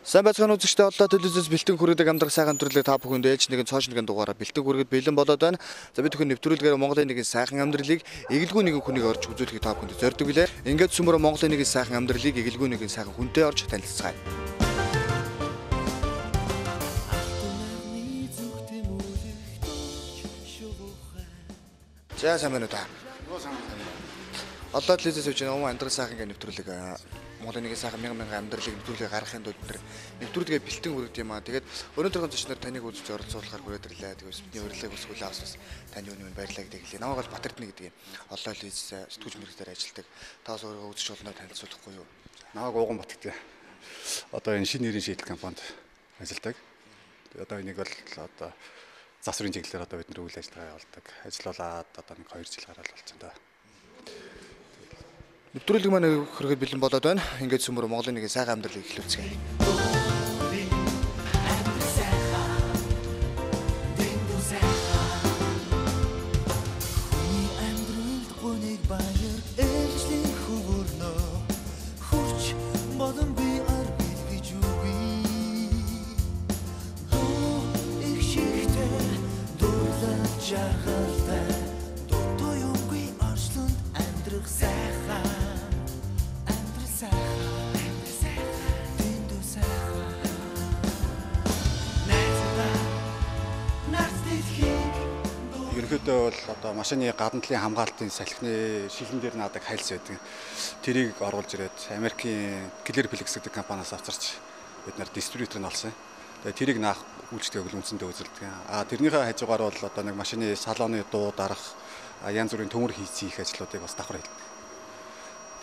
Сайн байцгаана үзэгчдээ олоо телевизээс бэлтэн хүргэдэг амдрах сайхан нэвтрүүлэг та бүхэнд ээлж нэгэн цоож нэгэн дугаараар бэлтэн хүргэд бэлэн болоод байна. За бид бүхэн нэвтрүүлгээр Монголын нэгэн сайхан амьдралыг эгэлгүй нэгэн хүнийг орж үзүүлэхийг та бүхэнд зорддог билээ. Ингээд сүмөр Монголын нэгэн сайхан амьдралыг эгэлгүй нэгэн сайхан хүнтэй орж танилцгаая. За сайн байна уу та? Одоо телевизээс үуч нэг амдрах сайхан гэх нэвтрүүлэг Монголын нэг сайхан мянган амьдралыг нэвтрүүлгээ гаргахын тулд нэвтрүүлгээ бэлтэн хүргэж юм аа. Тэгээд өнөөдрийн зочноор таныг үзэж оролцуулахаар хүрээд ирлээ. Тэгээд бидний урилгыг өсгөл авснаас таны өнөө баярлалаа гэдэг хэлье. Намайг бол Батэрдэн гэдэг юм. Олоо телевиз сэтгүүч мэрэгчлэр ажилладаг. Таас өөрөө үзэж болноо танилцуулахгүй юу? Намайг Ууган Батэрдэн. Одоо энэ шинэ нэрийн шийдэл компанид ажилладаг. Одоо энийг бол одоо засварын чиглэлээр одоо бид нэр үйл ажиллагаа явуулдаг. Ажиллаулаад одоо нэг 2 жил гараад болсон даа. Нэвтрүүлэг маань хөргөд бэлэн болоод байна. Ингээд сүмөр Монголын нэг сайхан амьдралыг эхлүүлцгээе. Ерөнхийдөө бол одоо машины гадна талын хамгаалтын салхины шилэн дээр наадаг хайлс байдаг. Тэрийг оруулж ирээд Америкийн Clearflex гэдэг компаниас авчирч бид нар дистрибьютор нь олсон. Тэгээ тэрийг наах үйлчлэгийг үндсэндээ үзүүлдэг. Тэрнийхээ хажуугаар бол одоо нэг машины салоны дуу дарах янз бүрийн төмөр хийх ажлуудыг бас давхар хийдэг.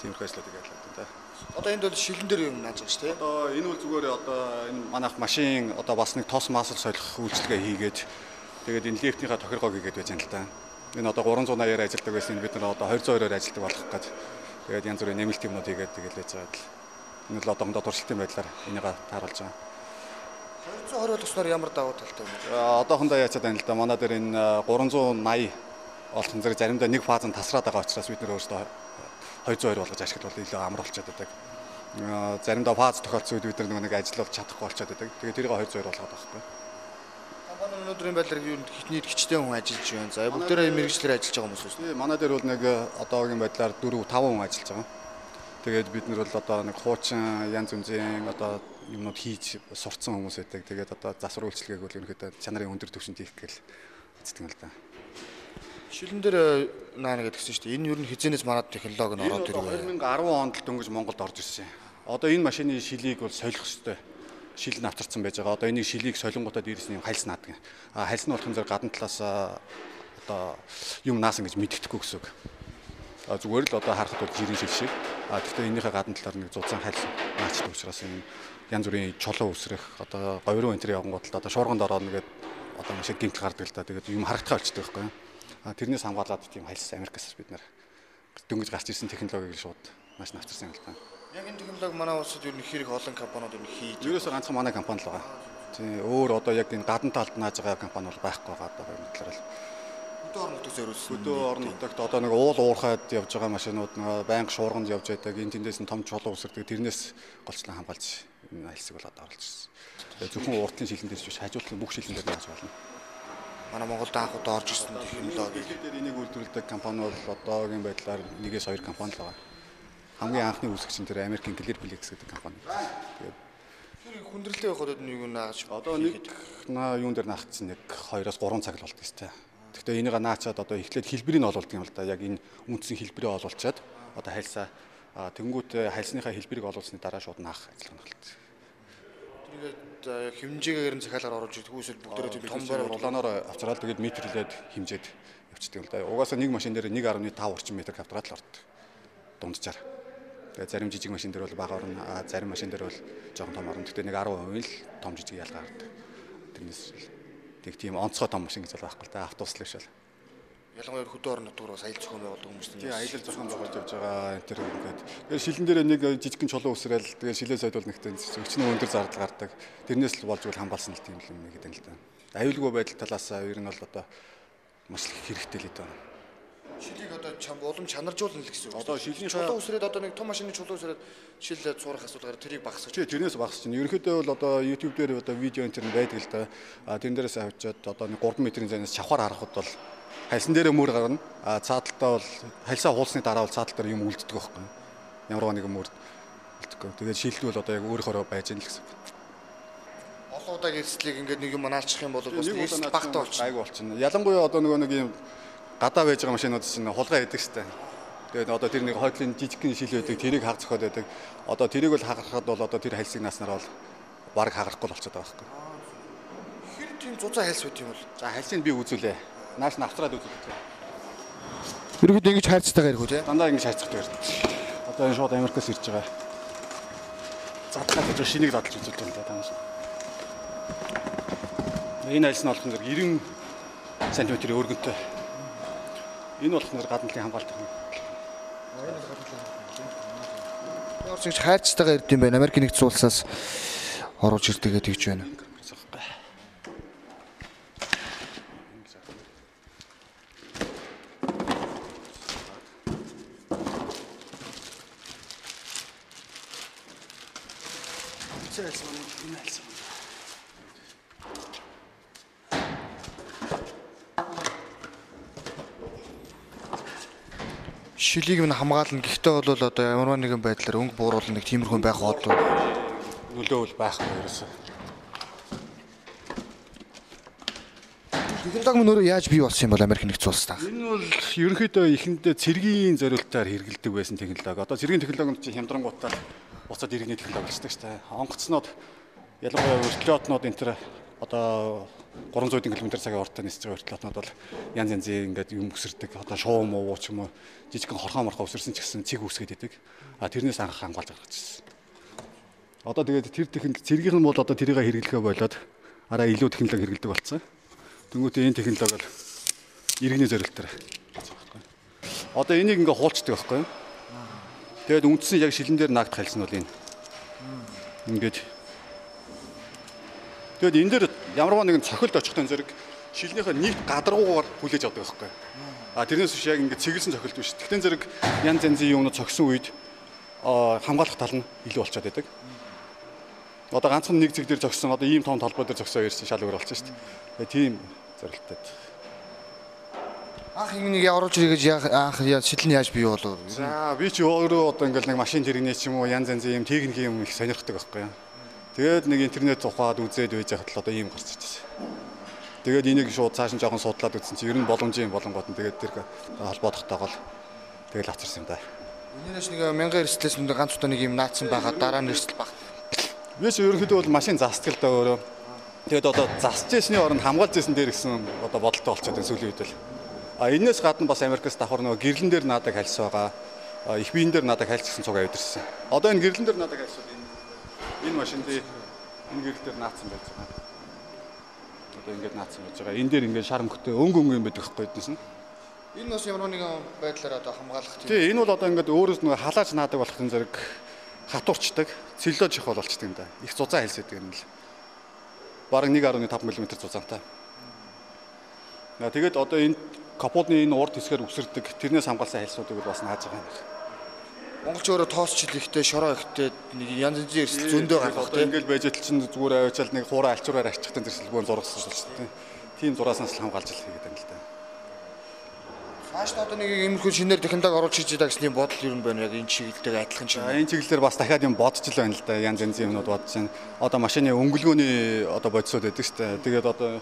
Тиймэрхүү ажлуудыг ажилладаг да. Одоо энд бол шилэн дээр юм нааж байгаа шүү дээ. Одоо энэ бол зүгээр одоо энэ манайх машин одоо бас нэг тос масл солих үйлчлэгээ хийгээд тэгээд энэ лифтнийхаа тохиргоог хийгээд байж юм л да. Энэ одоо 380-аар ажилладаг байсан бид нар одоо 220-оор ажилладаг болох гэж тэгээд янз бүрийн нэмэлт юмнууд хийгээд тэгээд байж байгаа л. Энэ л одоохондоо туршилтын байдлаар энийг тааруулж байгаа. 220 болсноор ямар давуу талтай юм бэ? Одоохондоо яачаад байна л да. Манай дээр энэ 380 олхон зэрэг заримдаа нэг фазанд тасраад байгаа учраас бид нар өөрсдөө 220 болгож ашиглавал илүү амар болчиход байдаг. Заримдаа фаз тохиолдсон үед бид нар нэг ажиллуулж чадахгүй болчиход байдаг. Тэгээд тэрийг 220 болгоод байхгүй. Компани өнөөдрийн байдлаар хитний гिचтэй хүн ажиллаж байна. За бүгдээрээ мэрэгчлэр ажиллаж байгаа хүмүүс үү? Манай дээр бол нэг одоогийн байдлаар 4-5 хүн ажиллаж байгаа. Тэгээд бид нар бол одоо нэг хуучин янз бүрийн одоо юмнууд хийж сурцсан хүмүүс байдаг. Тэгээд одоо засвар үйлчлэгээг бол ерөнхийдөө чанарын өндөр түвшинд хийх гээл үздэг юм л да. Шилэн дээр наана гэдгсэн шүү дээ. Энэ юу н хизэнээс манад технологи нь ороод ирвэ. 2010 онд л дөнгөж Монголд орж ирсэн. Одоо энэ машины шилийг бол солих ёстой. Шил нь авчирсан байж байгаа. Одоо энийг шилийг солонготод дээрээс нь хальс наадаг. Хальс нь болох юм зэрэг гадна талаас одоо юм наасан гэж мэддэхгүй гэсэн үг. Зүгээр л одоо харахад бол жирийн шил шиг. Гэхдээ энийхээ гадна талаар нэг зузаан хальс наачдаг учраас энэ янз бүрийн чулуу үсрэх одоо говьруу энтер явгангууд л одоо шуурганд ороод нэгээд одоо маш их гэмтэл гардаг л да. Тэгээд юм харагдахаа болчтой байхгүй юу? Тэрнээс хамгаалаад тийм хальс Америкаас бид нар дөнгөж гарч ирсэн технологиг шууд маш навчирсан юм л та. Яг энэ технологи манай улсад юу нэг хэрэг олон компаниуд юм хийж. Ерөөсөө ганцхан манай компани л байгаа. Тийм өөр одоо яг энэ гадна талд нааж байгаа компани бол байхгүй байгаа одоо энэ талаар л. Хөдөө орон нутгаас өрөөсөн. Хөдөө орон нутагт одоо нэг уул уурхаад явж байгаа машинууд байнга шуурганд явж байдаг. Энэ тэндээс нь том чулуу үсэрдэг. Тэрнээс голчлон хамгаалж энэ альсыг бол одоо оруулж ирсэн. Тэгээ зөвхөн уртлын шилэн дээр ч биш хажуутлын бүх шилэн дээр нааж болно. Манай Монголд анх удаа орж ирсэн технологи. Тэгэхээр энийг үйлдвэрлэдэг компани бол одоогийн байдлаар 1-2 компани л байгаа. Хамгийн анхны үүсгэгч нь тэр Америкийн Clearflex гэдэг компани. Тэгээд тэр хүндрэлтэй байхад юу нааж одоо нэг юун дээр наагдсан нэг 2-3 цаг л болдог ёстой. Гэхдээ энийг наачаад одоо эхлээд хэлбэрийг нь олуулдаг юм л да. Яг энэ үндсэн хэлбэрээ олуулчаад одоо хайлсаа тэнгуут хайлсныхаа хэлбэрийг олуулсны дараа шууд наах ажиллагаа эхэлдэг. Тэгээд хэмжээгээр нь захиалгаар оруулж ирдэг үсэл бүгдээрээ тийм том байр рулоноор авчраад тэгээд метрлээд хэмжээд явчихдаг юм л да. Угаасаа нэг машин дээр 1.5 орчим метр квадрат л ордог. Дунджаар. Тэгээд зарим жижиг машин дээр бол бага орно, зарим машин дээр бол жоохон том орно. Гэхдээ нэг 10% л том жижиг ялгаа гардаг. Тэрнээс тэг тийм онцгой том машин гэж байхгүй л да. Автобус л биш л. Ялангуяа хөдөө орон нутгаар бас аялал зохион байгуулдаг хүмүүс нь. Тийм аялал зохион байгуулж явж байгаа энэ төр ингээд. Тэгээд шилэн дээр нэг жижигхэн чулуу үсрээл тэгээд шилээ сойдвол нэгтэй өчнөө өндөр зардал гардаг. Тэрнээс л болж үл хамгаалсан л тийм юм нэг гэдэг л да. Аюулгүй байдал талаас ер нь бол одоо маш их хэрэгтэй л дээ. Шилийг одоо улам чанаржуулна л гэсэн үг. Одоо шилийн чулуу үсрээд одоо нэг том машины чулуу үсрээд шил цуурах асуудал тэрийг багасгах. Тэрнээс багасч байна. Ерөнхийдөө бол одоо YouTube дээр одоо видео энэ төр байдаг л да. Тэн дээрээс авчиад одоо нэг 3 метрийн зайнаас чавхаар харахад бол хальсан дээрээ мөр гарна. Цааталтаа бол хальсаа хуулсны дараа бол цаатал дээр юм үлддэг байхгүй. Ямар нэгэн мөр үлдэхгүй. Тэгээд шилдэл бол одоо яг өөрөөрөө байж ийн л гэсэн. Олон удаагийн эрсдлийг ингээд нэг юм наалчих юм бол бас эрсдэл багтаа болчихно. Айгу болчихно. Ялангуяа одоо нэг юм гадаа байж байгаа машинууд чинь хулгай хийдэг штэ. Тэгээд одоо тэр нэг хойдлын жижигхэн шил байдаг, тэрийг хаг зөхөд байдаг. Одоо тэрийг бол хагарахад бол одоо тэр хальсыг нааснаар бол баг хагарахгүй болчиход байгаа байхгүй. Хэр тийм зузаан хальс байт юм бол? За хальсыг би үзүүлээ. Нааш нь австраад үзүүлээ. Ерөөд ингэж хайрцтайгаар ирэх үү те? Дандаа ингэж хайцдаг байна. Одоо энэ шууд Америкаас ирж байгаа. Задхаад гэж шинийг дадлж үзүүлдэг юм да тааш. Энэ хальс нь болох нь 90 см өргөнтэй. Энэ болох нь гадналтын хамгаалт юм. Орчигч хайрцтайгаар ирд юм байна. Америк нэгдсэн улсаас оруулж ирдэг гэж байна. Шилийг минь хамгаална. Гэхдээ бол одоо ямар нэгэн байдлаар өнгө бууруулна нэг тиймэрхүү байх бол Нөлөөвөл байхгүй ерөөсөө. технологи мөн өөрөө яаж бий болсон юм бол Америк нэгдсэн улс таа. Энэ бол ерөнхийдөө ихэндээ цэргийн зорилтоор хэрэгэлдэг байсан технологи. Одоо цэргийн технологи чинь хямдрангуудаар буцаад иргэний технологи болчихдог шүү дээ. Онгоцнууд ялангуяа вертолетнууд энэ төр одоо 300 км цагийн уртаа нисэж байгаа вертолетнууд бол янз янзын ингээд юм өсөрдөг. Одоо шуу муу ч юм уу жижигхэн хорхоо морхоо өсөрсөн ч гэсэн цэг үсгээд идэг. Тэрнээс анх хамгаалж гаргачихсан. Одоо тэгээд тэр технологи цэргийнх нь бол одоо тэрийг хэрэглэхээ болоод араа илүү технологи хэрэглэдэг болсон. Тэнгүүтээ энэ технологи бол иргэний зорилтоор. Одоо энийг ингээ хуулцдаг байхгүй юу? Тэгээд үндсэн яг шилэн дээр наагдах хэлсэн бол энэ. Ингээд. Тэгээд энэ дээр ямар нэгэн цохилт очихтой зэрэг шилнийхээ нийт гадаргуугаар хүлээж авдаг байхгүй юу? Тэрнээс биш яг ингээ цэглсэн цохилт биш. Тэгтэн зэрэг янз янзын юмнууд цогсон үед хамгаалах тал нь илүү болчиход байдаг. Одоо ганцхан нэг зэг дээр зогссон одоо ийм том талбай дээр зогсоо ирсэн шал өөр болчихсон шүү дээ. Тийм зорилттой. Анх нэг оруулж ирэх гэж анх шил нь яаж бий болов? За би ч өөрөө одоо ингээл нэг машин тэрэгний ч юм уу янз янзын юм техник юм их сонирхдаг байхгүй юу. Тэгээд нэг интернет ухаад үзээд байж хахад л одоо ийм гарч ирсэн. Тэгээд энийг шууд цааш нь жоохон судлаад үзсэн чинь ер нь боломжийн болонгууд нь тэгээд тэр холбоотойгоо л тэгэл авчирсан юм да. Энээс нэг 1000 эрсдлээс ганц удаа нэг юм наацсан байгаа дараа нь эрсдэл баг. Би ч ерөнхийдөө бол машин застдаг л да өөрөө. Тэгээд одоо засч ясны оронд хамгаалж ясан дээр гэсэн одоо бодолтой болчиход энэ сүүлийн үед л. Энээс гадна бас Америкаас давхар нөгөө гэрлэн дээр наадаг хальс байгаа. Их биен дээр наадаг хальс гэсэн цуг авдирсан. Одоо энэ гэрлэн дээр наадаг хальс бол энэ машин дээр энэ гэрэл дээр наацсан байж байгаа. Одоо ингэж наацсан байж байгаа. Энэ дээр ингээд шар мөхтэй өнгө юм байдаг байхгүй эднээс нь. Энэ бас ямар нэгэн байдлаар одоо хамгаалах тийм. Тий, энэ бол одоо ингээд өөрөөс нөгөө халааж наадаг болох энэ зэрэг хатуурчдаг, цэллож их болчихдаг юм да. Их зузаан хальс гэдэг юм л. Бараг 1.5 мм зузаантай. Тэгээд одоо энэ капотны энэ урд хэсгээр үсэрдэг тэрнээс хамгаалсан хальсуудыг бол бас нааж байгаа юм. Монголч өөрөө тоосчл ихтэй, шороо ихтэй нэг янз янзын эрсдэл зөндөө гаргах тийм. Ингээл байж чинь зүгээр авчаал нэг хуурай алчуураар арчихсан зэрэглэгээр зургасан шүү дээ. Тийм зурааснаас л хамгаалж л хийгээд байна л да. Хааш одоо нэг иймэрхүү шинээр технологи оруулж хийж байгаа гэсэн бодол юу юм байна яг энэ чиглэлтэйг адилхан ч юм. Энэ чиглэлээр бас дахиад юм бодож л байна л да. Янз янзын юмнууд бодож байна. Одоо машины өнгөлгөөний одоо бодисууд байдаг шүү дээ. Тэгээд одоо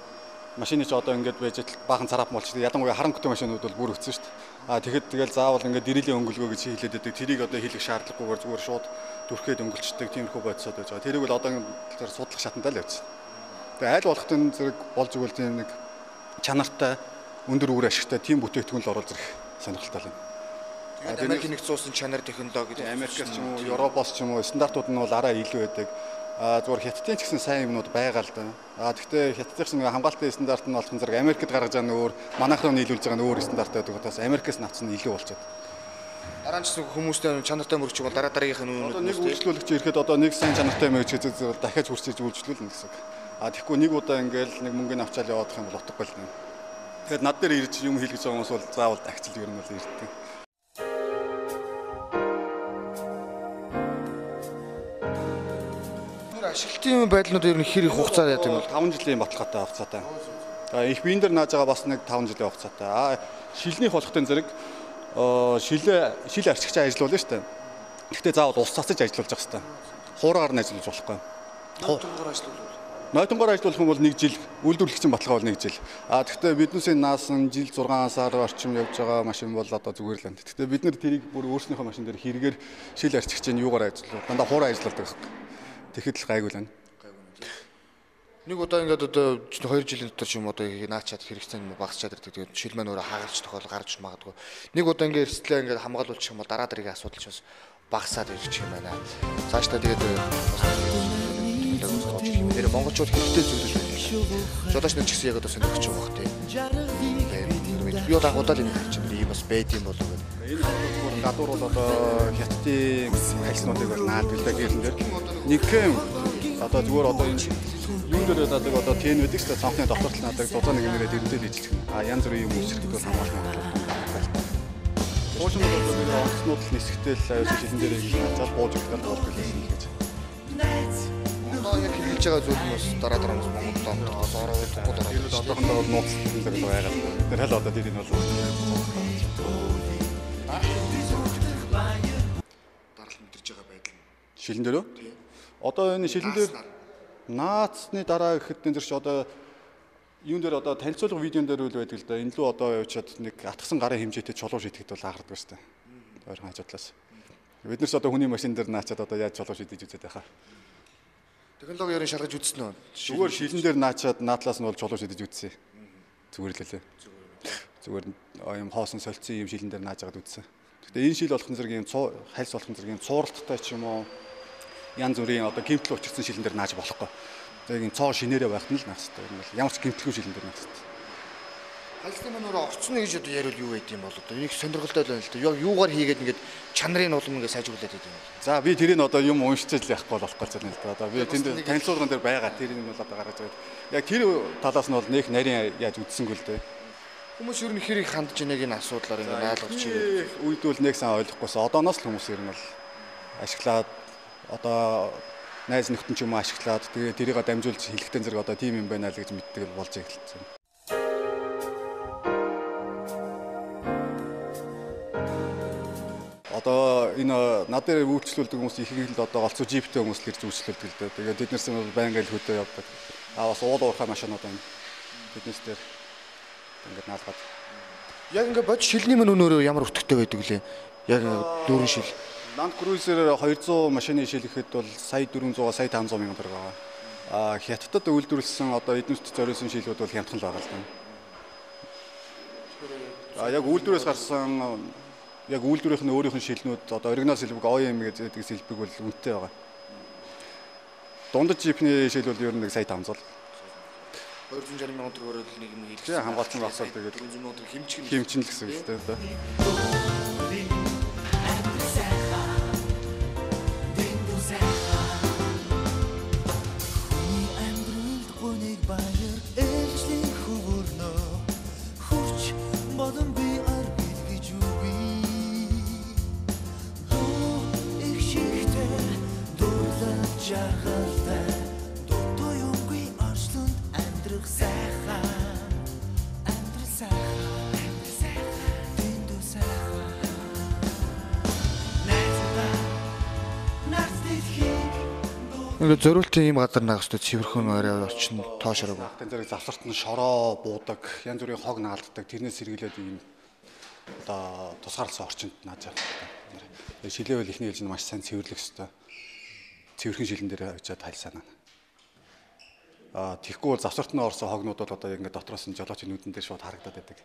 машины ч одоо ингээд байж баахан царап болчихсон. Ялангуяа харанхуйтай машинууд бол бүр өгсөн шүү дээ. Тэгэхэд тэгэл заавал ингээд дэрлийн өнгөлгөө гэж хэлээд байдаг. Тэрийг одоо хийх шаардлагагүйгээр зүгээр шууд түрхээд өнгөлчдөг тиймэрхүү бодисууд байж байгаа. Тэрийг бол одоо ингээд судлах шатантай л явж байна. Тэгээд айл болохын зэрэг болж игэл тийм нэг чанартай өндөр үр ашигтай тийм бүтээгдэхүүн л оруулж ирэх сонирхолтой байна. Тэгээд Америк нэгдсэн улсын чанар технологи гэдэг Америкаас ч юм уу, Европоос ч юм уу стандартууд нь бол арай илүү байдаг. Зүгээр хятадын ч гэсэн сайн юмнууд байгаа л да. Гэхдээ хятадын хамгаалтын стандарт нь болохын зэрэг Америкт гаргаж байгаа нь өөр, манайх руу нийлүүлж байгаа нь өөр стандарт байдаг. Удаас Америкээс навцсан илүү болчиход. Дараа нь ч хүмүүстэй чанартай мөрч бол дараа дараагийнх нь одоо нэг үйлчлүүлэгч ирэхэд одоо нэг сайн чанартай мөрч гэж дахиад хурцж үйлчлүүлнэ гэсэн. Тэгэхгүй нэг удаа ингээл нэг мөнгөний авчаал яваадах юм бол утгагүй л байна. Тэгээд над дээр ирж юм хийлгэж байгаа хүмүүс бол заавал агцл ер нь бол ирдэг. Ашиглалтын байдлууд ер нь хэр их хугацаар яадаг юм бол 5 жилийн баталгаатай хугацаатай. Их биен дээр нааж байгаа бас нэг 5 жилийн хугацаатай. Шилний болохтын зэрэг шил арчигчаа ажиллуулна шүү дээ. Гэхдээ заавал ус цацаж ажиллуулж явах хэрэгтэй. Хуураар нь ажиллаж болохгүй. Нойтонгоор ажиллуулах. Нойтонгоор ажиллуулах юм бол 1 жил, үйлдвэрлэгчийн баталгаа бол 1 жил. Гэхдээ биднээсээ наасан жил 6 сар орчим явж байгаа машин бол одоо зүгээр л байна. Гэхдээ бид нэр тэрийг бүр өөрснийхөө машин дээр хэрэгээр шил арчигчийн юугаар ажиллуулах. Дандаа хуураа ажилладаг. Тэгэхэд л гайгүй л байна. Нэг удаа ингээд одоо 2 жилийн дотор ч юм одоо наачаад хэрэгцээ юм багасчаад ирдэг. Тэгээд шил маань өөрөө хагалж тохиол гарч магадгүй. Нэг удаа ингээд эрсдлээ ингээд хамгаалуулчих юм бол дараа дараагийн асуудал ч бас багасаад ирчих юм байна. Цаашдаа тэгээд нэр монголчууд хэрэгтэй зүйл л байна. Жолооч нар ч гэсэн яг одоо сонирхож байгаа бох тийм. Би одоо удаа л энэ харж байна. Ийм бас байд юм болов уу. Энэ бүр гадуур бол одоо хятадын альснуудыг бол наадаг л да гэрэн дээр. Нэгхэн одоо зүгээр одоо энэ юун дээр одоо тэн байдаг шүү дээ. Цонхны доторт наадаг дузаа нэг нэрээр дэрэнтэй дийчих юм. Янз бүрийн юм үүсгэхэд бол хамгаалах магадлал. Уушин бол одоо онцнууд л нисгтэл шилэн дээр их нацаад бууж өгдөл болдог гэсэн л гэж. Одоо яг хэлж байгаа зүйл нь бас дараа нь Монголд ороод тэр одоохондоо бол нууцлалтай зэрэг байгаад. Тэр хэл одоо тэр энэ бол дараалал мэдэрч байгаа байдал нь. Шилэн дээр үү? Одоо энэ шилэн дээр наацны дараа гэхэд энэ ч одоо юун дээр одоо танилцуулга видеон дээр үл байдаг л да. Энэ лүү одоо явуулчаад нэг атгсан гарын хэмжээтэй чулуу шидэхэд бол анхаардаг шүү дээ. Ойрхон хажуудлаас. Бид нэрс одоо хүний машин дээр наачаад одоо яаж чулуу шидэж үзээд байхаа. Технологиор шаргаж үзсэн үү? Зүгээр шилэн дээр наачаад наадлаас нь бол чулуу шидэж үзсэн. Зүгээр л лээ. Зүгээр юм хоосон солилцсон юм шилэн дээр нааж агаад үзсэн. Гэхдээ энэ шил болох зэрэг юм хальс болох зэрэг юм цууралттай ч юм уу янз бүрийн одоо гэмтэл учирсан шилэн дээр нааж болохгүй. Тэгээд энэ цоо шинээрээ байх нь л наах хэрэгтэй. Энэ бол ямар ч гэмтэлгүй шилэн дээр наах хэрэгтэй. Хальсны маань өөрөө орцны гэж одоо яриул юу байд юм бол одоо энийг сонирхолтой байна л да. Яг юугаар хийгээд ингээд чанарын улам ингээд сайжруулад байдаг юм. За би тэрийг одоо юм уншиж л яахгүй болохгүй ч юм л да. Одоо би тэнд танилцуулган дээр байгаа. Тэрийг нь бол одоо гаргаж байгаа. Яг тэр талаас нь бол нэх нарийн яаж үдсэнгүү л дээ. Хүмүүс ер нь хэрэг хандж байгааг энэ асуудлаар ингээд ойлгож байна. Үед бол нэг сан ойлгохгүйсэн. Одооноос л хүмүүс ер нь бол ашиглаад одоо найз нөхдөд ч юм уу ашиглаад тэгээ тэрийг дамжуулж хэлэхтэн зэрэг одоо тим юм байна л гэж мэддэг болж эхэлсэн. Одоо энэ над дээр үйлчлүүлдэг хүмүүс ихэнх л одоо голцоо жиптэй хүмүүс л ирж үйлчлүүлдэг л дээ. Тэгээд тэднээс нь байнга л хөдөө явдаг. Бас уул уурхай машинууд байна. Тэднээс дээр ингээд наалгаад. Яг ингээд бод шилний мөн өнөөрөө ямар өтгтэй байдаг лээ. Яг дөрвөн шил. Land Cruiser 200 машины шил гэхэд бол сая 400 сая 500 мянган төгрөг байгаа. Хятадд үйлдвэрлэсэн одоо эднүст зориулсан шилүүд бол хямдхан л байгаа л да. Яг үйлдвэрээс гарсан яг үйлдвэрийнх нь өөрийнх нь шилнүүд одоо оригинал сэлбэг OEM гэдэг сэлбэг бол үнэтэй байгаа. Дундад жипний шил бол ер нь нэг сая 500. 260 мянган төгрөгөөр нэг юм хэлсэн. Тийм хамгаалсан багсаад тэгээд 400 мянган төгрөг хэмчин л гэсэн үг тийм дээ. Ингээд зориултын ийм газар наах хэвээр цэвэрхэн орой очин тоошрог. Тэн зэрэг завсарт нь шороо буудаг, янз бүрийн хог наалддаг, тэрнээс сэргийлээд ийм одоо тусгаарласан орчинд нааж байгаа. Шилээвэл ихний хэлж нь маш сайн цэвэрлэх хэвээр. Цэвэрхэн шилэн дээр авчиад тайлсаана. Тэгэхгүй бол завсарт нь орсон хогнууд бол одоо ингээд дотроос нь жолоочийн нүдэн дээр шууд харагдаад байдаг.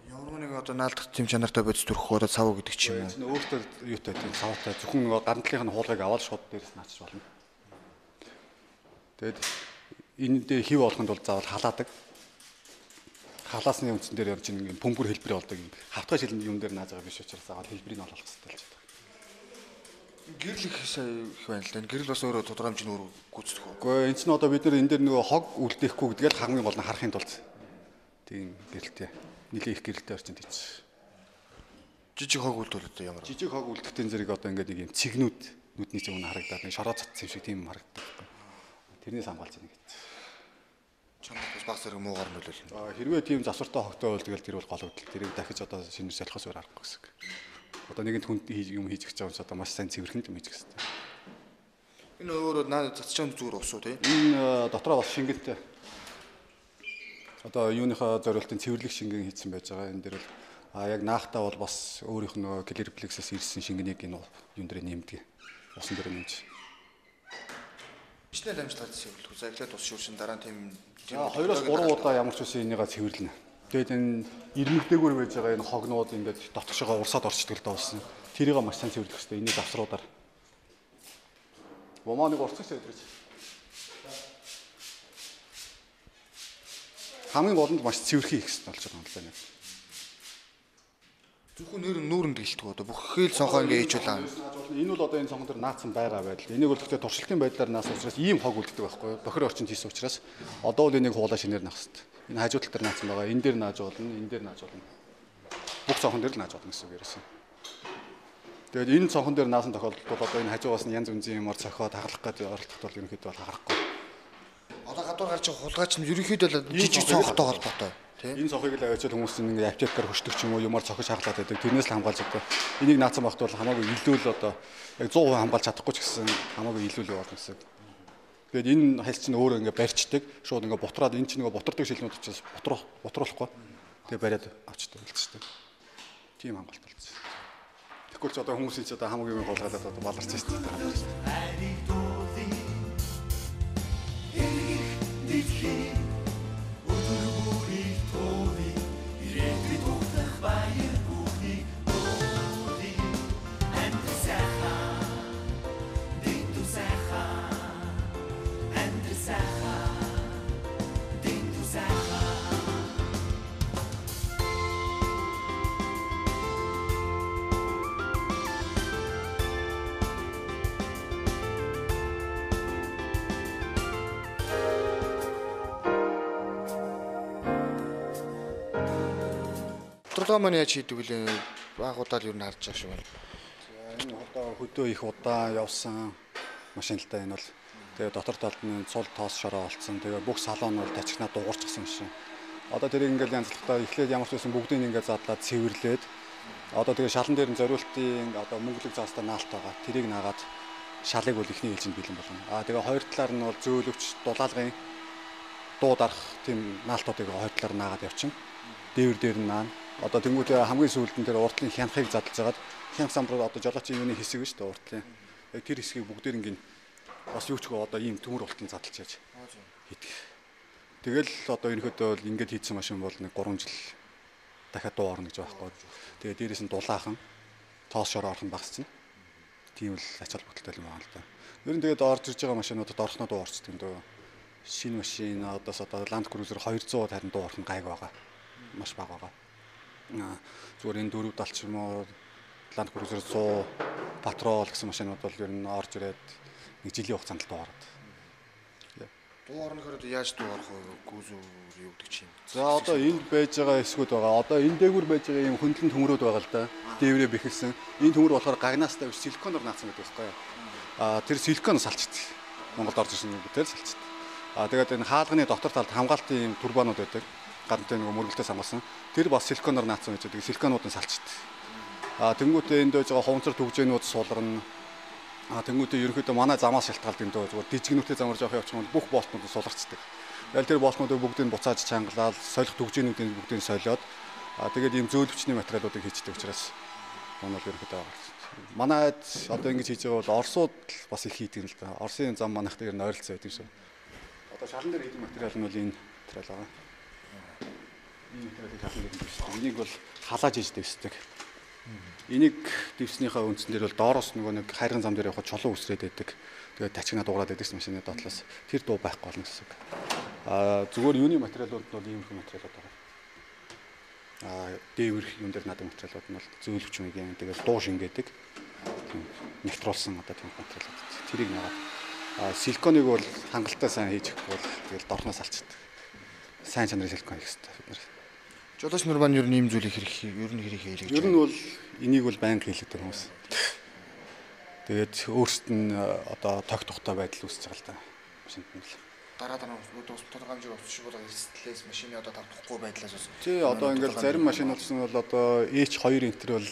Ямар нэг одоо наалдах тийм чанартай бодис төрөх удаа цав гэдэг ч юм уу. Өөртөө юутай тийм цавтай зөвхөн гарантлын хуулгыг аваад шууд дээрээс наачиж болно. Тэгэд энэ дээр хив болоход бол заавал халаадаг. Халаасны үндсэн дээр явж ин бөмбөр хэлбэр болдог юм. Хавтгай шилэн юм дээр нааж байгаа биш учраас заавал хэлбэрийг олох хэрэгтэй л байна. Гэрэл их байна л да. Гэрэл бас өөрөө тодорхой хэмжээний өөр гүйцэтгэх үү? Гэхдээ энэ ч нь одоо бид нар энэ дээр нөгөө хог үлдээхгүй гэдгээл хамгийн гол нь харахын тулд Тийм гэрэлтэй. Нилээ их гэрэлтэй орчинд хийчих. Жижиг хог үлдвэл одоо ямар? Жижиг хог үлдэхтэн зэрэг одоо ингээд нэг юм цэгнүүд нүдний зөв нь харагдаад нэг шороо цацсан юм шиг тийм харагддаг. Тэрнээс хамгаалж яах гэж. Чамд бас баг зэрэг муугаар нөлөөлнө. Хэрвээ тийм засвартай хогтой бол тэгэл тэр бол гол хөдөл. Тэрийг дахиж одоо шинээр солихоос өөр аргагүй гэсэн. Одоо нэгэнт хүнд юм хийж гэж байгаа юм ч одоо маш сайн цэвэрхэн юм хийж гэсэн. Энэ өөрөө наад цацчаан зүгээр усуу тий. Энэ дотроо бас шингэнтэй. Одоо юуныхаа зориултын цэвэрлэг шингэн хийсэн байж байгаа. Энэ дээр бол яг наахтаа бол бас өөрийнх нь клериплексээс ирсэн шингэнийг энэ юун дээр нэмдэг. Усан дээр нэмж. Бичнэл амжилтад цэвэрлэх. Заглаад ус шүүршин дараа нь тийм 2-3 удаа ямар ч үсэн энийгээ цэвэрлэнэ. Тэгээд энэ ирмэгдээгүүр байж байгаа энэ хогнууд ингээд дотгошоо урсаад орчдөг л доосон. Тэрийг маш сайн цэвэрлэх хэрэгтэй. Энийг завсруудаар. Бомоныг урсгаж цэвэрлэж. Хамгийн гол нь маш цэвэрхэн хийх хэрэгтэй болж байгаа юм л байна. Зөвхөн нүүрэнд гэлтгүү одоо бүх хэл цонхоо ингээ хийчихлаа. Энэ бол одоо энэ цонхон дээр наацсан байгаа байдал. Энийг бол гэхдээ туршилтын байдлаар наасан учраас ийм хог үлддэг байхгүй юу? Бохир орчинд хийсэн учраас одоо бол энийг хуулаа шинээр наах хэрэгтэй. Энэ хажуу тал дээр наацсан байгаа. Энэ дээр нааж болно, энэ дээр нааж болно. Бүх цонхон дээр л нааж болно гэсэн үг ярьсан. Тэгээд энэ цонхон дээр наасан тохиолдолд бол одоо энэ хажуугаас нь янз бүрийн юмар цохиод хагалах гэдэг оролдоход бол ерөнхийдөө бол харахгүй. Одоо гадуур гарч байгаа хулгайч нь ерөнхийдөө л жижиг цонхтой холбоотой. Энэ цохыг л авчиад хүмүүс ингээ аптекаар хөшдөг ч юм уу юмар цохиж хаглаад байдаг. Тэрнээс л хамгаалж одоо энийг наацсан багт бол хамаагүй илүү л одоо яг 100% хамгаалж чадахгүй ч гэсэн хамаагүй илүү л яваад гэсэн. Тэгээд энэ хальц чинь өөрөө ингээ барьчдаг. Шууд ингээ бутраад энэ чинь ингээ бутардаг шилнүүд учраас бутруулахгүй. Тэгээд бариад авчдаг үлдчихдэг. Тийм хамгаалт болсон. Тэгэхгүй ч одоо хүмүүсийн ч одоо хамаагүй юм голгаалаад одоо баларч шүү дээ. Бодлого маань яаж хийдэг вэ? Баг удаа л юу н харж байгаа шүү байна. Энэ одоо хөдөө их удаа явсан машин л та энэ бол. Тэгээ дотор талд нь цул тоос шороо олцсон. Тэгээ бүх салон бол тачигнаа дуурчихсан машин. Одоо тэрийг ингээл янзлахтаа эхлээд ямар ч байсан бүгдийг ингээд задлаад цэвэрлээд одоо тэгээ шалан дээр нь зориултын одоо мөнгөлөг заастаа наалт байгаа. Тэрийг наагаад шалыг бол ихний ээлжинд бэлэн болно. Тэгээ хоёр талаар нь бол зөөлөвч дулаалгын дуу дарах тийм наалтуудыг хоёр талаар нь наагаад явчихна. Дээвэр дээр нь наана. Одоо тэнгуүтэй хамгийн сүүлдэн дээр уртлын хянахыг задлж агаад хянах зам руу одоо жолоочийн юуны хэсэг шүү дээ уртлын. Яг тэр хэсгийг бүгдээр ингээд бас юу ч гоо одоо ийм төмөр уртлын задлж яаж хийдэг. Тэгэл одоо ерөнхийдөө бол ингээд хийсэн машин бол нэг 3 жил дахиад дуу орно гэж байхгүй. Тэгээ дээрээс нь дулаахан тоос шороо орхон багасчихна. Тийм л ач холбогдолтой юм байна л да. Ер нь тэгээд орж ирж байгаа машинуудад орхноо дуу орчдөг юм дөө. Шинэ машин одоос одоо Land Cruiser 200 харин дуу орхон гайг байгаа. Маш бага байгаа. Зүгээр энэ 470 ч юм уу Land Cruiser 100 Patrol гэсэн машинууд бол ер нь орж ирээд нэг жилийн хугацаанд л дуурайд. Дуу орно гэхээр яаж дуу орох вэ? Гүзүү юу гэдэг чинь. За одоо энд байж байгаа эсгүүд байгаа. Одоо энэ дээгүүр байж байгаа юм хөндлөн төмрүүд байгаа л да. Дээврээ бэхэлсэн. Энэ төмөр болохоор гагнаастай биш силиконоор наацсан гэдэг байхгүй юу? Тэр силикон салчдаг. Монголд орж ирсэн бүтээл салчдаг. Тэгээд энэ хаалганы дотор талд хамгаалтын юм турбанууд байдаг. Гантай нэг мөргөлтөөс хамгаалсан. Тэр бас силиконоор наацсан гэж байдаг. Силиконуудын салчдаг. Тэнгүүтээ энд байж байгаа хуванцар төгжээнүүд суулрна. Тэнгүүтээ ерөнхийдөө манай замаас шалтгаалт энэ зүгээр дижигнүүтэй замаар жоох явчих юм бол бүх болтнууд суларчдаг. Тэгэл тэр болтнуудыг бүгдийг буцааж чангалаад солих төгжээнүүдийн бүгдийг солиод тэгээд ийм зөөлөвчний материалуудыг хийждэг учраас манай ерөнхийдөө байгаа. Манайд одоо ингэж хийж байгаа бол Оросууд бас их хийдэг юм л да. Оросын зам манайхтай ер нь ойролцоо байдаг шүү. Одоо шалан дээр хийдэг материал нь бол энэ материал байгаа. Энэ материалыг шалан дээр хийдэг. Энийг бол халааж хийж дэвсдэг. Энийг дэвснийхаа үндсэн дээр бол доороос нөгөө нэг хайрган зам дээр явахад чулуу үсрээд байдаг. Тэгээд тачигнаа дуурайд байдаг машины доотлоос тэр дуу байхгүй болно гэсэн үг. Зүгээр юуны материалууд нь бол иймэрхүү материалууд байгаа. Дээвэр юун дээр надаг материалууд нь бол зөөлөвч маягийн тэгээд дуу шингээдэг. Нэвтрүүлсэн одоо тийм материалууд. Тэрийг нагаад силиконыг бол хангалттай сайн хийж өгөх бол тэгэл доорноос алчдаг. Сайн чанарын силикон хийх хэрэгтэй бид нар. Жолооч нар маань ер нь ийм зүйлийг хэрэг хийлгэж Ер нь бол энийг бол байнга хийлэгдэг хүмүүс. Тэгээд өөрсдөд нь одоо тог тухтай байдал үүсэж байгаа л да. Машинд нь л. Дараа тодорхой хэмжээгээр уцшигуулга эрсдлээс машины одоо тавтахгүй байдлаас бас. Тий одоо ингээл зарим машинууд нь бол одоо H2 энтер бол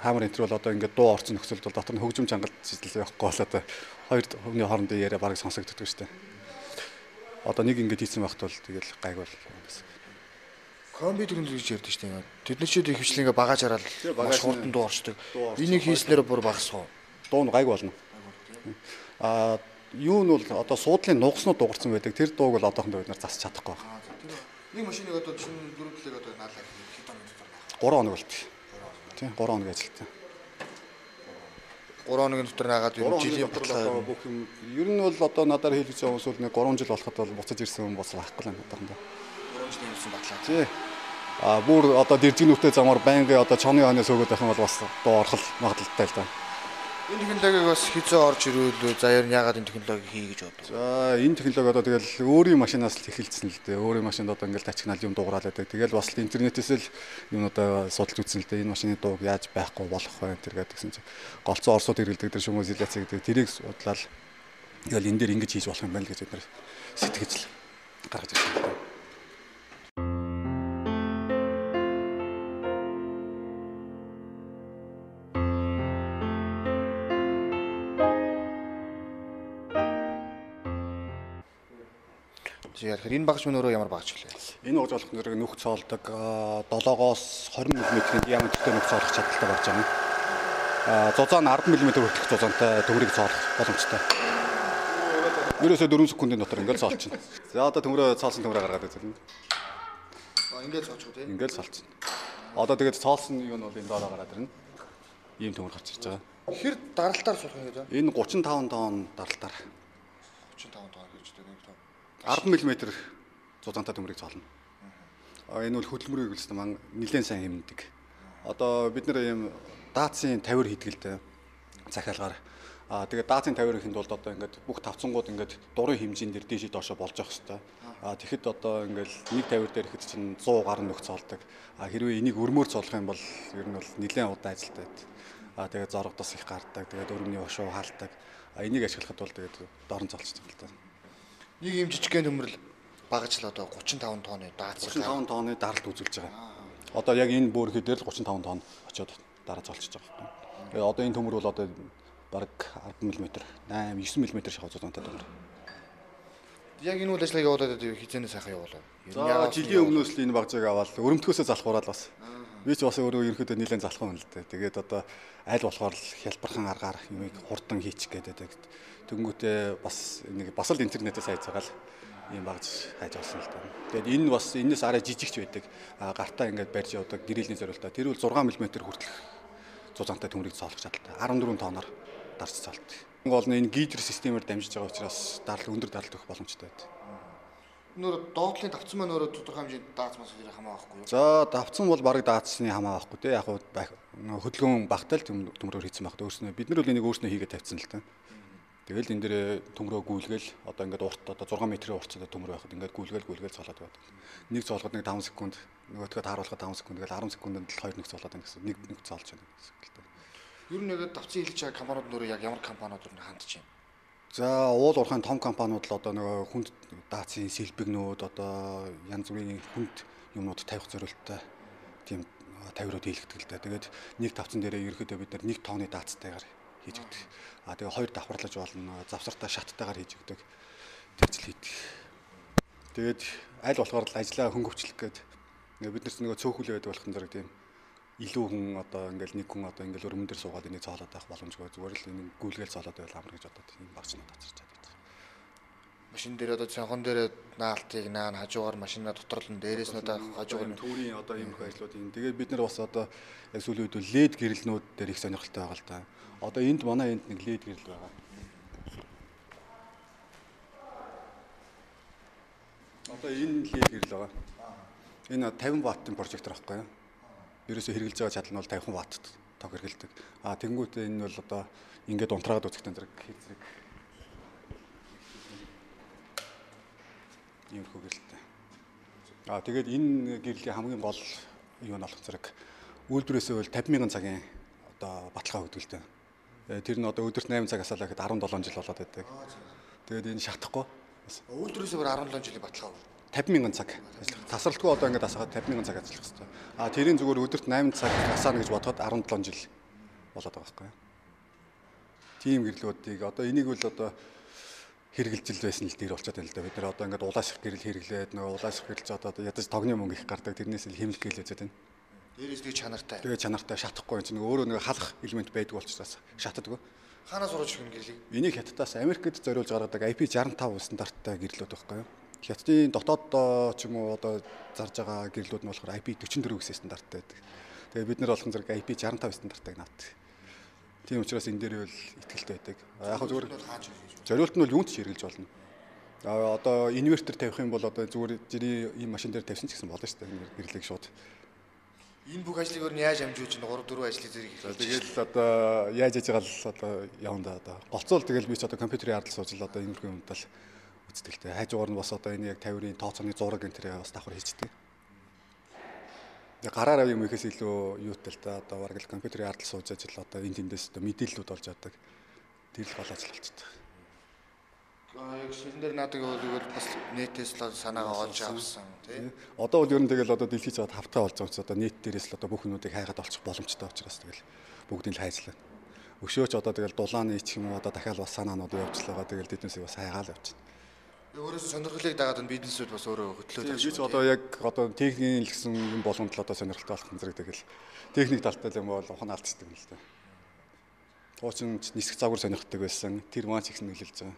хаамар энтер бол одоо ингээд дуу орсон нөхцөлд бол дотор нь хөгжим чангалт зэтэл явахгүй бол одоо хоёр хүний хоорондын яриа бараг сонсогддог шүү дээ. Одоо нэг ингээд хийсэн байхад бол тэгэл гайг бол гэсэн. Комби төрөнд гэж ярьдэн шүү дээ. Тэд нар ч их хвчлэн ингээ багаж хараад маш хурдан дуу орчдөг. Энийг хийснээр бүр багасах уу? Дуу нь гайг болно. Юу нь бол одоо суудлын нугаснууд дуурсан байдаг. Тэр дууг бол одоохондоо бид нар засч чадахгүй байна. Нэг машиныг одоо чинь дөрөв төлөг одоо наалаа хэд хоног дотор наах. 3 хоног болт. Тийм 3 хоног ажилтаа. 3 хоногийн дотор наагаад ер нь жилийн батлаа бүх юм. Ер нь бол одоо надаар хийлгэж байгаа хүмүүс бол нэг 3 жил болоход бол буцаж ирсэн хүн бас байхгүй л надаа. 3 жилийн ирсэн батлаа. Тий. Бүр одоо дэржигнүүтэй замаар байнгын одоо чоны хонёс өгöd байх юм бол бас дуу орхол магадaltaй л да. Энэ технологиг бас хизээ орж ирвэл за ер нь яагаад энэ технологиг хий гэж бодов. За энэ технологи одоо тэгэл өөрийн машинаас л эхэлсэн л дээ. Өөрийн машинд одоо ингээл тачигнал юм дуурайад байдаг. Тэгэл бас л интернетээс л юмудаа судалж үзсэн л дээ. Энэ машины дууг яаж байхгүй болох вэ тэр гэдгсэн чинь голцоо орсууд хэрэгэлдэг тэр шумуу изоляц гэдэг. Тэрийг судлаад тэгэл энэ дээр ингэж хийж болох юм байна л гэж бид нар сэтгэж л гаргаж ирсэн. Тэгэхээр энэ багш минь өөрөө ямар багш вэ? Энэ уж болох нэрийг нүх цоолдог 7-оос 20 мм-ийн диаметртэй нүх цоолох чадaltaй болж байгаа. Зузаан нь 10 мм хүртэлх зузаантай төмрийг цоолох боломжтой. Ерөөсөө 4 секундын дотор ингээд цоолчихно. За одоо цоолсон төмрөө гаргаад үзүүлнэ. Ингээд цоолчих үү те? Ингээд цоолчихно. Одоо тэгээд цоолсон юу нь бол энэ доолоо гараад ирнэ. Ийм төмөр гарч ирж байгаа. Хэр даралтаар суулгах юм бэ? Энэ 35 тонн даралтаар. 35 тонн гэж дээ нэг тоо. 10 мм зузаантай төмрийг цоолно. Энэ бол хөдөлмөрийг үлсэн маань нэлээд сайн хэмнэдэг. Одоо бид нэр ийм даацын 50 хийдэг л дээ. Захиалгаар. Тэгээд даацын 50 хийхэд бол одоо ингээд бүх тавцангууд ингээд дурын хэмжээнд дээр дээшээ доошоо болж явах хэрэгтэй. Тэгэхэд одоо ингээд 150 дээр ихэд чинь 100 гаруй нөх цоолдог. Хэрвээ энийг өрмөөр цоолох юм бол ер нь бол нэлээд удаан ажилтай байдаг. Тэгээд зоргодос их гардаг. Тэгээд өрмөний хошуу хаалтдаг. Энийг ашиглахад бол тэгээд дорн цоолчих юм л да. Нэг юм жижигхэн төмөрл багаж л одоо 35 тонны даац 35 тонны даралт үзүүлж байгаа. Одоо яг энэ бөөрхий дээр л 35 тонн очиод дараа цолчиж байгаа. Тэгээ одоо энэ төмөр бол одоо бараг 10 мм, 8, 9 мм шахав зузаантай төмөр. Яг энэ үйл ажиллагааг явуулаад хизээнээс сайхан явуулав. За жилийн өмнөөс л энэ багжааг аваад өрөмтгөөсөө залхуураад бас. Би ч бас өөрөө ерөөхдөө нэлээд залхуу юм л дээ. Тэгээд одоо аль болохоор л хялбархан аргаар юмыг хурдан хийчих гэдэг. Тэнгүүтээ бас нэг бас л интернетээс хайж байгаа л ийм багж хайж авсан л дээ. Тэгээд энэ бас энэс арай жижигч байдаг. Гартаа ингээд барьж явдаг гэрээлийн зориултаа. Тэр бол 6 мм хүртэлх зузаантай төмрийг цоолох чадaltaй. 14 тонноор дарж цоолдог. Гол нь энэ гидер системээр дамжиж байгаа учраас өндөр даралт өгөх боломжтой байдаг. Нөр доотлын давцсан маань өөрөө тодорхой хэмжээнд даацмаас хэрэг хамаа байхгүй юу? За давцсан бол бараг даацсны хамаа байхгүй те. Яг хөдөлгөөн багтаал төмрөөр хийсэн багт өөрснөө бид нар бол энийг өөрснөө хийгээд тавьсан л та. Тэгэл энэ дээр төмрөө гүйлгээл одоо ингээд урт одоо 6 м-ийн уртцтай төмөр байхад ингээд гүйлгээл цоолоод байдаг. Нэг цоолоход нэг 5 секунд, нөгөөдгөө тааруулахад 5 секунд, тэгэл 10 секундэд л 2 нэг цоолоод байна гэсэн. Нэг цоолж байна гэсэн үг л та. Ер нь яг давцсан хэлж байгаа компаниуд нөр яг ямар компаниуд нөр хандж байна? За уул уурхайн том компаниуд л одоо нөгөө хүнд даацын сэлбэгнүүд одоо янз бүрийн хүнд юмнууд тавих зорилттой тийм тавирууд хийлгдэг л да. Тэгээд нэг тавцан дээрээ ерөөхдөө бид нар 1 тонны даацтайгаар хийж өгдөг. Тэгээ хоёр давхарлаж болно, завсартаа шаттайгаар хийж өгдөг. Тэгжл хийдэг. Тэгээд аль болохоор л ажлаа хөнгөвчлөх гээд бид нар нөгөө цөөхүүлээ байдаг болох нь зэрэг тийм илүү хүн одоо ингээл нэг хүн одоо ингээл өрмөн дээр суугаад энийг цоолоод байх боломжгүй зүгээр л энийг гүйлгээл цоолоод байвал амар гэж бодоод энэ багцнаа тацарч чаддаг. Машин дээр одоо цонхон дээр наалтыг наан хажуугаар машина доторлон дээрээс нь одоо хажуугаар төврийн одоо ийм их ажлууд юм. Тэгээд бид нар бас одоо яг сүүлийн үед LED гэрэлнүүд дээр их сонирхолтой байгаа л да. Одоо энд манай энд нэг LED гэрэл байгаа. Одоо энэ LED гэрэл байгаа. Энэ 50 ваттын прожектор аахгүй юу? Ерөөсөө хэрэгжилж байгаа чадал нь бол 50 ватт тог хэрэгэлдэг. Тэнгүүтээ энэ бол одоо ингээд унтраагаад үзэхдээ зэрэг хэрэг ийм хөвгөлтэй. Тэгээд энэ гэрлийн хамгийн гол юу нь болох зэрэг үйлдвэрээсээ бол 50,000 цагийн одоо баталгаа өгдөг л дээ. Тэр нь одоо өдөрт 8 цаг асаалаа гэхэд 17 жил болоод байдаг. Тэгээд энэ шатахгүй. Үйлдвэрээсээ бүр 17 жилийн баталгаа өгнө. 50,000 цаг ажиллах. Тасралтгүй одоо ингээд асаагаад 50,000 цаг ажиллах хэрэгтэй. Тэрийн зүгээр өдөрт 8 цаг асаана гэж бодоход 17 жил болоод байгаа байхгүй. Тийм гэрлүүдийг одоо энийг бол одоо хэрэгжилж байсан л дээр болчиход байна л да. Бид нэр одоо ингээд улаашрах гэрэл хэрэглээд нөгөө улаашрах гэрэлж одоо ядаж тогны мөнгө их гардаг. Тэрнээс л хэмнэл гэлээзээд байна. Дээрээс нэг чанартай. Тэгээ чанартай шатахгүй юм чинь өөрөө нэг халах элемент байдаг болчихсоос шатдаггүй. Хаанаас ураж өгнө гэрлийг? Энийг хятадаас Америкт зориулж гаргадаг IP65 стандарттай гэрлүүд байхгүй юу? Хятадын дотоод ч юм уу одоо зарж байгаа гэрлүүд нь болохоор IP44 гэсэн стандарттай байдаг. Тэгээ бид нар болгон зэрэг IP65 стандартыг навдаг. Тийм учраас энэ дээр бол ихтгэлтэй байдаг. Яг нь зүгээр зориулт нь бол юунд ч хэрэгжилж болно. Одоо инвертер тавих юм бол одоо зүгээр жирийн ийм машин дээр тавьсан ч гэсэн болно шүү дээ. Энэ гэрлийг шууд. Энэ бүх ажлыг өөр нь яаж амжуулж чинь 3 4 ажлыг зэрэг хийх. Тэгэл одоо яаж яж байгаа л одоо явна да одоо. Голцоол тэгэл би ч одоо компьютерийн ардл сууж л одоо иймэрхүү юмд л үздэгтэй. Хайжуугаар нь бас одоо энэ яг 50-ын тооцооны зураг энэ тэрийг бас давхар хийждэг. Гараараа юм ихээс илүү юутай л да одоо бараг л компьютерийн ардл сууж ажил одоо энэ тэндээс одоо мэдээллүүд олж авдаг. Тэр л гол ажил болчихдог. Яг шилэн дээр наадаг бол бас нийтээс л санаагаа олж авсан тий. Одоо бол ер нь тэгэл одоо дэлхийд цаад хавтаа болж байгаа ч одоо нийт дээрээс л одоо бүх юмнуудыг хайгаад олчих боломжтой учраас тэгэл бүгдийг л хайжлаа. Өшөөч одоо тэгэл дулааны ч юм уу одоо дахиад бас санаанууд явуулчихлаа тэгэл тэднээсээ бас хайгаал явчихна. Өөрөөс сонирхлыг дагаад нь бизнесүүд бас өөрөө хөтлөөд байна. Би ч одоо яг одоо техникийн гэсэн юм болгонд л одоо сонирхолтой болох зэрэг тэгэл техник талтай юм бол ухаан алдчихдаг юм л да. Хуучин нисэх загвар сонирхдаг байсан. Тэр маань ч ихсэн нөлөөлж байгаа.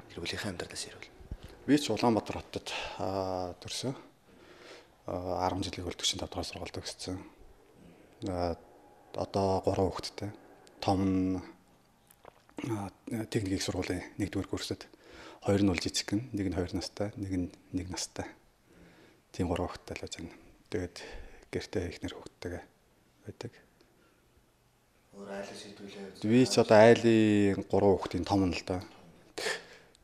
Илгүүлийнхээ амьдралаас ирвэл. Би ч Улаанбаатар хотод төрсөн. 10 жилиг бол 45 дугаар сургуульд төгссөн. Одоо 3 хүүхэдтэй. Том нь техникийн сургуулийн 1-р курсэд, 2 нь бол жижигхэн, нэг нь 2 настай, нэг нь 1 настай. Тийм 3 хүүхэдтэй л байж байна. Тэгээд гэртээ ихнэр хүүхэдтэйгээ байдаг. Өөр айлс хэдүүлээ. Би ч одоо айлын 3 хүүхдийн том нь л да.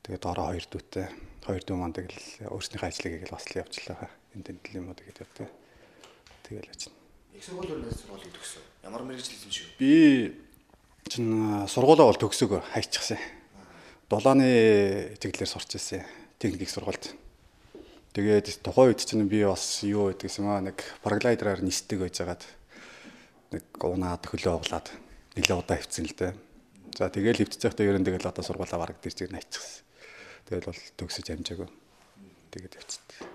Тэгээд ороо 2 дүүтэй. 2 дүү маань тэгэл өөрснийхөө ажлыг хийгээл бас л явуулчихлаа. Энд тэнтэл юмуд гэж явдаг. Тэгэл ажина. Их сургуулиуд сургуулийг төгсөв. Ямар мэргэжил эзэмшив? Би чинь сургуулаа бол төгсөөг хайчихсан. Дулааны чиглэлээр сурч ирсэн. Техникийн сургуульд. Тэгээд тухайн үед чинь би бас юу гэдэг юм аа нэг параглайдераар нисдэг байжгаад нэг унаад хөлөө углаад нэлээд удаа хөвцөн л дээ. За тэгэл хөвцөж байхдаа ерөн тэгэл одоо сургуулаа бараг дэрж ирнэ хайчихсан. Тэгэл бол төгсөж амжаагүй. Тэгээд явчихсан.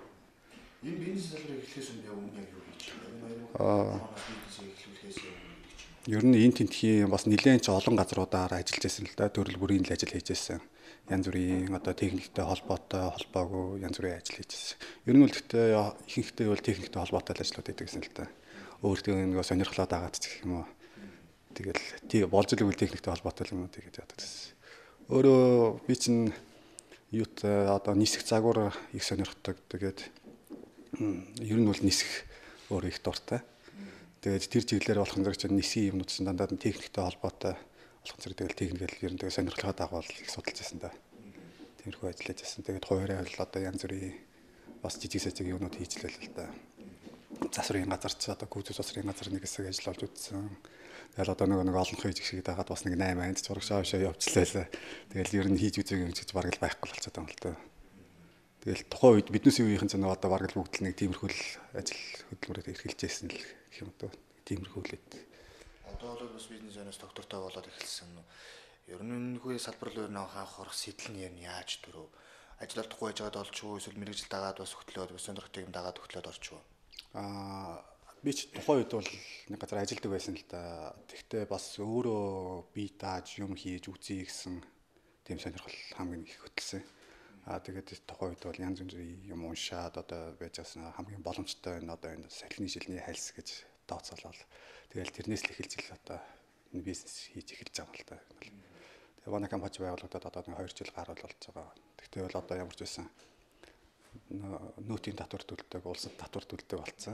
Энэ бизнес салбарыг эхлэхээс өмнө яг юу хийж байгаа? Ер нь энэ тентхийн бас нэлээд ч олон газруудаар ажиллаж байсан л да. Төрөл бүрийн л ажил хийж байсан. Янз бүрийн одоо техниктэй холбоотой, холбоогүй янз бүрийн ажил хийж байсан. Ер нь бол гэхдээ ихэнхдээ бол техниктэй холбоотой ажлууд хийдэг гэсэн л да. Өөртөө нэг сонирхлоо дагаад ч гэх юм уу. Тэгэл болж л үйл техниктэй холбоотой юм уу тэгээд яадаг гэсэн. Өөрөө би чинь юут одоо нисэх загвар их сонирхдаг. Тэгээд ер нь бол нисэх өөрөө их дуртай. Тэгээд тэр чиглэлээр болох зэрэг чинь нисийн юмнууд чинь дандаа техниктэй холбоотой болох зэрэг тэгэл техникэл ер нь тэгээ сонирхлоо дагавал их судалж байсан да. Тиймэрхүү ажиллаж байсан. Тэгээд хуваарай бол одоо янз бүрийн бас жижиг сажиг юмнууд хийж л байл л да. Засварын газар ч одоо гүйцэтгэх засварын газар нэг хэсэг ажил олж үзсэн. Тэгэл одоо нэг олон хийж шиг дагаад бас нэг 8 анд зурагшаа авшаа явуулчихлаа. Тэгэл ер нь хийж үзэг юм гэж бараг л байхгүй болчиход байгаа юм л да. Тэгэл тухайн үед биднээс үеийнхэн ч одоо бараг л бүгд л нэг тиймэрхүү ажил хөдөлмөрөөр эрхэлж байсан л гэх юм дөө. Тиймэрхүүлээд. Одоо бол бас бизнес зоноос доктортой болоод эхэлсэн. Ер нь энэхүү салбар руу хаах орох сэтэл нь яаж төрөв? Ажил олдохгүй байжгаад олчихгүй эсвэл мэрэгжил дагаад бас хөтлөөд бас сонирхтыг юм дагаад хөтлөөд орчихв. Би ч тухайн үед бол нэг газар ажилладаг байсан л да. Тэгтээ бас өөрөө бие дааж юм хийж үзье гэсэн тийм сонирхол хамгийн их хөтлсөн. Тэгээд тухайн үед бол янз бүрийн юм уншаад одоо байж байгаа хамгийн боломжтой энэ одоо энэ салхины шилний хальс гэж тооцоолол. Тэгэл тэрнээс л эхэлж ил одоо энэ бизнес хийж эхэлж байгаа юм л да. Тэгээ манай компани байгуулагдаад одоо 2 жил гаруул болж байгаа. Тэгтээ бол одоо ямар ч байсан нөөтийн татвар төлдөг, улсад татвар төлдөг болсон.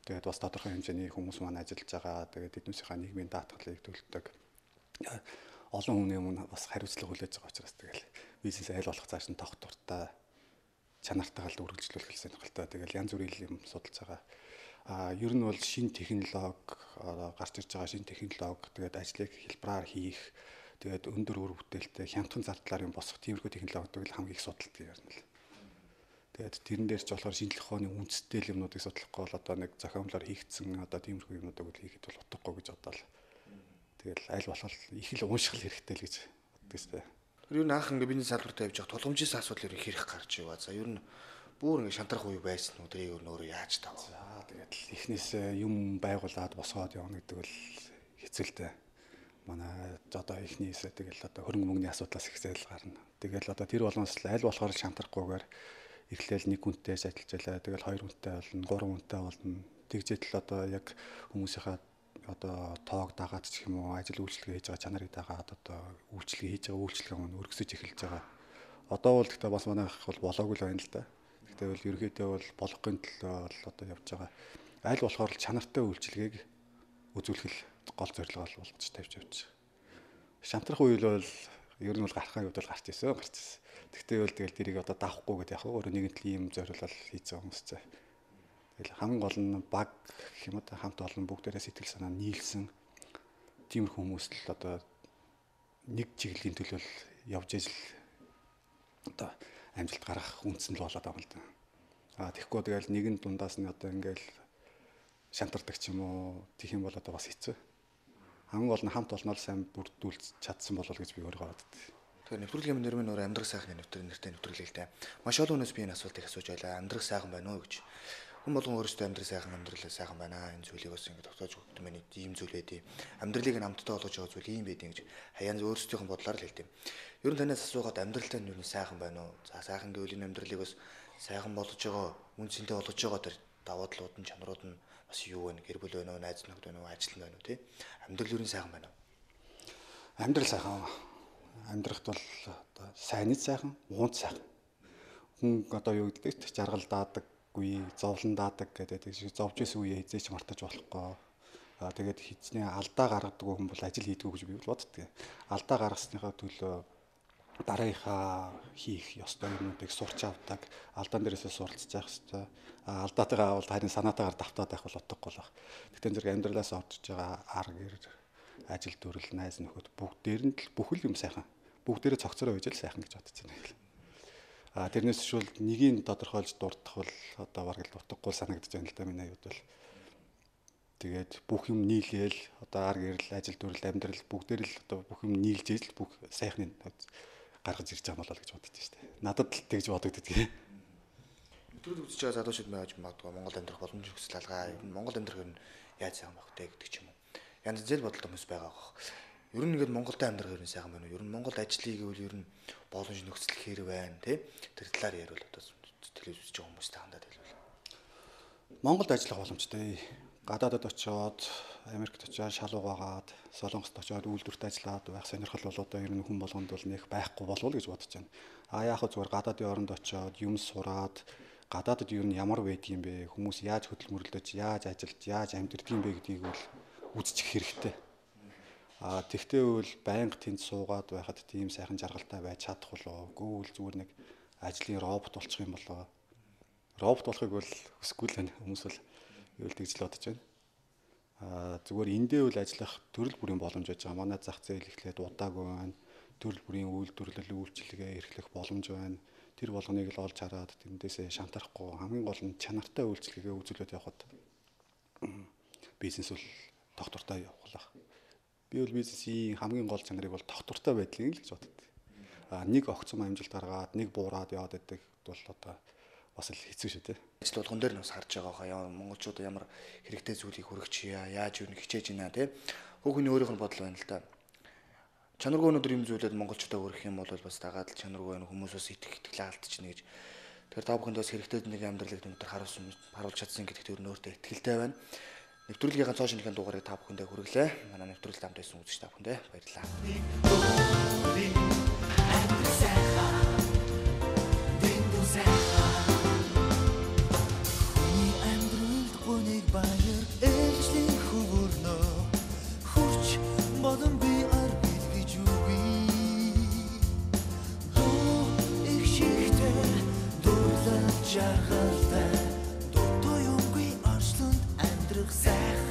Тэгээд бас тодорхой хэмжээний хүмүүс маань ажиллаж байгаа. Тэгээд эднүсийнхаа нийгмийн даатгалыг төлөвлөдөг. Олон хүний өмнө бас хариуцлага хүлээж байгаа учраас тэгэл бизнес айл болох цааш нь тогтвортой чанартайгаар л үргэлжлүүлэх гэсэн сонирхолтой. Тэгэл янз бүрийн юм судалж байгаа. Ер нь бол шинэ технологи гарч ирж байгаа шинэ технологи тэгээд ажлыг хэлбэраар хийх тэгээд өндөр үр бүтээлтэй хямдхан зардлаар юм босгох тиймэрхүү технологиуд хамгийн их судалдаг юм л. Тэгээд тэрэн дээр ч болохоор шинжлэх ухааны үндэстэй юмнуудыг судлахгүй бол одоо нэг зохиомлоор хийгдсэн одоо тиймэрхүү юмнуудыг үл хийхэд бол утгагүй гэж бодлоо. Тэгэл аль болох их л унших хэрэгтэй л гэж боддог шүү дээ. Тэр юу наах ингээ бизнес салбартаа явж байгаа тулгамжийн асуудал их хэрэг гарч иваа. За ер нь бүр ингээ шантрах үе байсан уу? Тэр өөрөө яаж тав? За тэгээд эхнээс юм байгуулад босгоод явна гэдэг бол хэцүү л дээ. Манай одоо эхнээс тэгэл одоо хөрөнгө мөнгөний асуудлаас их зээл гарна. Тэгэл одоо тэр болгоноос аль болохоор шантрахгүйгээр эхлээл нэг хүнтэйс ажиллаж байлаа. Тэгэл хоёр хүнтэй болно, гурван хүнтэй болно. Тэгжээд л одоо яг хүмүүсийнхаа одоо тоог дагаад ч юм уу ажил үйлчлэгээ хийж байгаа чанарыг дагаад одоо үйлчлэгээ хийж байгаа үйлчлэгээ мөн өргөсөж эхэлж байгаа. Одоо бол гэхдээ бас манайх бол болоогүй л байна л да. Гэхдээ бол ерөөдөө бол болохын төлөө бол одоо явж байгаа. Аль болохоор л чанартай үйлчлэгийг үзүүлэх л гол зорилго болгож тавьж явж байгаа. Шантрах үйл бол ер нь бол гарахын үед бол гарч ирсэн. Тэгтээ бол тэгэл тэрийг одоо давахгүй гэдэг яг өөрөө нэгэн төрлийн юм зориулал хийж байгаа хүмүүс цаа. Тэгэл хамгийн гол нь баг гэх юм одоо хамт олон бүгдээрээ сэтгэл санаа нийлсэн тиймэрхүү хүмүүс л одоо нэг чиглэлийн төлөө явж ижил одоо амжилт гаргах үндсэн л болоод байгаа юм л да. Тэгэхгүй тэгэл нэгэн дундаас нь одоо ингээл шантардаг ч юм уу тийх юм бол одоо бас хэцүү. Хамгийн гол нь хамт олноор сайн бүрдүүлж чадсан болол гэж би өөрөө боддог. Тэгэхээр нэвтрүүлгийн нэр минь өөр амьдрах сайхан нэртэй нэвтрүүлэлтэй. Маш олон хүнээс би энэ асуултыг асууж байлаа. Амьдрах сайхан байна уу гэж. Хүн болгон өөрөөсөө амьдрах сайхан амьдралаа сайхан байна. Энэ зүйлийг бас ингэ тогтоож өгдөг миний ийм зүйл байдیں۔ Амьдралыг намттай болгож байгаа зүйл ийм байдیں гэж хаяан өөрсдийнх нь бодлоор л хэлдэв. Ер нь танаас асуугаад амьдралтай нь юу нь сайхан байна уу? За сайхан гэвэл энэ амьдралыг бас сайхан болгож байгаа, үн цэнтэй болгож байгаа тэр даваа талууд нь чанарууд нь бас юу вэ? Гэр бүл байна уу, найз нөхд байна уу, ажил байна уу тий? Амьдрал ер нь сайхан байна уу? Амьдрал сайхан. Амьдрахт бол одоо сайнч сайхан, муунд сайхан. Хүн одоо юу гэдэг ч жаргал даадаггүй, зовлон даадаг гэдэг шиг зовж исэн үе эзэж мартаж болохгүй. Тэгээд хизний алдаа гаргадаг хүн бол ажил хийдэггүй гэж би боддог. Алдаа гаргасныхаа төлөө дараагийнхаа хийх ёстой юмнуудыг сурч авдаг, алдаан дээрээсээ суралцж явах ёстой. Алдаатайгаа бол харин санаатаагаар давтаад байх бол утгагүй л баг. Тэгтэн зэрэг амьдралаас орж иж байгаа ар гэр, ажил дүрэл, найз нөхөд бүгдээр нь л бүхэл юм сайхан. Бүгдээрээ цогцороо байж л сайхан гэж бодож байна. Тэрнээс шүүл нэгийг тодорхойлж дурдах бол одоо бараг л утгагүй санагдаж байна л да миний хувьд бол. Тэгээд бүх юм нийлээл одоо ар гэрэл, ажил дүрэл, амьдрал бүгдээр л одоо бүх юм нийлж ижил бүх сайхныг гаргаж ирж байгаа болоо гэж бодож байна шүү дээ. Надад л тэгж бодогддог. Өдрөд үзэж байгаа залуучууд байж магадгүй Монгол амьдрах боломж хүсэл алгаа. Монгол амьдрах юм яаж сайхан байх вэ гэдэг ч юм уу. Янз зэл бодолтой хүмүүс байгаа гох. Ер нь ингээд Монголд амьдрах юм сайхан байна уу? Ер нь Монголд ажиллая гэвэл ер нь боломж нөхцөл хэр байна те? Тэр талаар ярил одоо телевиз үзэж байгаа хүмүүстэй хандаад хэлвэл. Монголд ажиллах боломжтой. Гадаадд очиод, Америкт очиод шалуугаад, Солонгост очиод үйлдвэрт ажиллаад байх сонирхол бол одоо ер нь хүн болгонд бол нэг байхгүй болов уу гэж бодож байна. Яг зүгээр гадаадын оронд очиод юм сураад гадаадд ер нь ямар байдаг юм бэ? Хүмүүс яаж хөдөлмөрлөж, яаж ажилж, яаж амьдэрдэг юм бэ гэдгийг бол үзчих хэрэгтэй. Тэгтээ бол байнга тэнд суугаад байхад тийм сайхан жаргалтай байж чадах болоо. Гүүл зүгээр нэг ажлын робот болчих юм болоо. Робот болохыг бол хүсэхгүй л байна. Хүмүүс бол юу л тэгж л бодож байна. Зүгээр эндээ үл ажиллах төрөл бүрийн боломж байж байгаа. Манай зах зээл эхлээд удаагүй байна. Төрөл бүрийн үйлдвэрлэл үйлчилгээ эрхлэх боломж байна. Тэр болгоныг л олж хараад тэндээсээ шантарахгүй хамгийн гол нь чанартай үйлчилгээгээ үзүүлээд явхад бизнес бол тогтвортой явуулах. Би бол бизнесийн хамгийн гол чанарыг бол тогтвортой байдлыг л гэж боддог. Нэг огцом амжилт гаргаад нэг буураад яваад байдаг бол одоо бас л хэцүү шүү дээ. Ажил болгон дээр нас харж байгаа хаа монголчууд ямар хэрэгтэй зүйлийг хүргэж яаж юу хичээж байна те. Хүүхний өөрийнх нь бодол байна л да. Чанаргүй өнөдөр юм зүйлээд монголчуудаа хүргэх юм бол бас дагаад л чанаргүй хүмүүс бас итгэл алдчихна гэж. Тэгэхээр та бүхэнд бас хэрэгтэй нэг амьдралыг өнөдөр харуулж чадсан гэдэгт өөр өөртөө итгэлтэй байна. Нэвтрүүлгийн цоо шинэхэн дугаарыг та бүхэндээ хүргэлээ. Манай нэвтрүүлэлд хамт байсан үзэгч та бүхэндээ баярлалаа. баяр ээлжлийн хөвөрнөө хурч боломгүй ар бэлгэж үгүй дуу их шигтэй дурлаж жаргалтай дутуу юмгүй орчлонд амьдрах сайхан